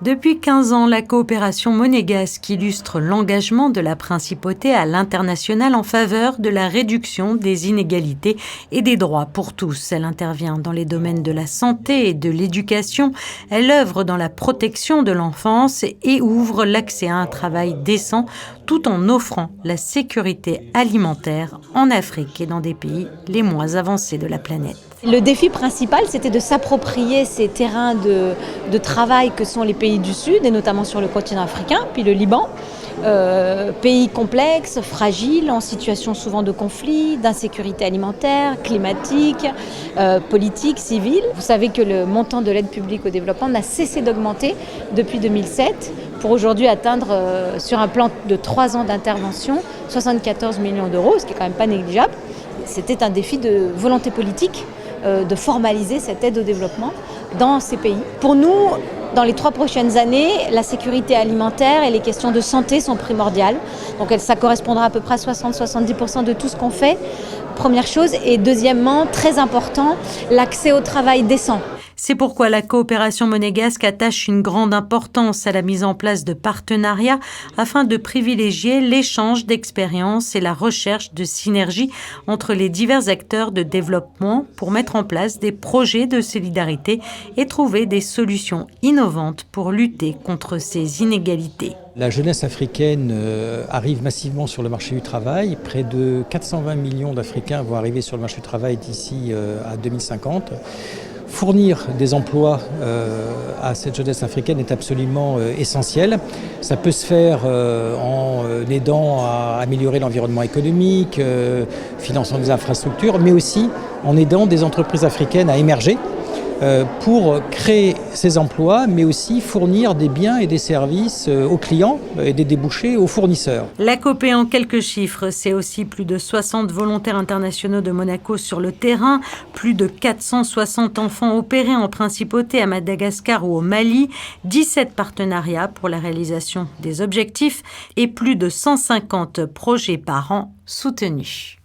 Depuis 15 ans, la coopération monégasque illustre l'engagement de la principauté à l'international en faveur de la réduction des inégalités et des droits pour tous. Elle intervient dans les domaines de la santé et de l'éducation. Elle œuvre dans la protection de l'enfance et ouvre l'accès à un travail décent tout en offrant la sécurité alimentaire en Afrique et dans des pays les moins avancés de la planète. Le défi principal, c'était de s'approprier ces terrains de travail que sont les pays du Sud, et notamment sur le continent africain, puis le Liban. Pays complexes, fragiles, en situation souvent de conflit, d'insécurité alimentaire, climatique, politique, civile. Vous savez que le montant de l'aide publique au développement n'a cessé d'augmenter depuis 2007 pour aujourd'hui atteindre, sur un plan de 3 ans d'intervention, 74 millions d'euros, ce qui est quand même pas négligeable. C'était un défi de volonté politique de formaliser cette aide au développement dans ces pays. Pour nous, dans les 3 prochaines années, la sécurité alimentaire et les questions de santé sont primordiales. Donc ça correspondra à peu près à 60-70% de tout ce qu'on fait. Première chose. Et deuxièmement, très important, l'accès au travail décent. C'est pourquoi la coopération monégasque attache une grande importance à la mise en place de partenariats afin de privilégier l'échange d'expériences et la recherche de synergie entre les divers acteurs de développement pour mettre en place des projets de solidarité et trouver des solutions innovantes pour lutter contre ces inégalités. La jeunesse africaine arrive massivement sur le marché du travail. Près de 420 millions d'Africains vont arriver sur le marché du travail d'ici à 2050. Fournir des emplois à cette jeunesse africaine est absolument essentiel. Ça peut se faire en aidant à améliorer l'environnement économique, finançant des infrastructures, mais aussi en aidant des entreprises africaines à émerger pour créer ces emplois, mais aussi fournir des biens et des services aux clients et des débouchés aux fournisseurs. La COPE en quelques chiffres, c'est aussi plus de 60 volontaires internationaux de Monaco sur le terrain, plus de 460 enfants opérés en principauté à Madagascar ou au Mali, 17 partenariats pour la réalisation des objectifs et plus de 150 projets par an soutenus.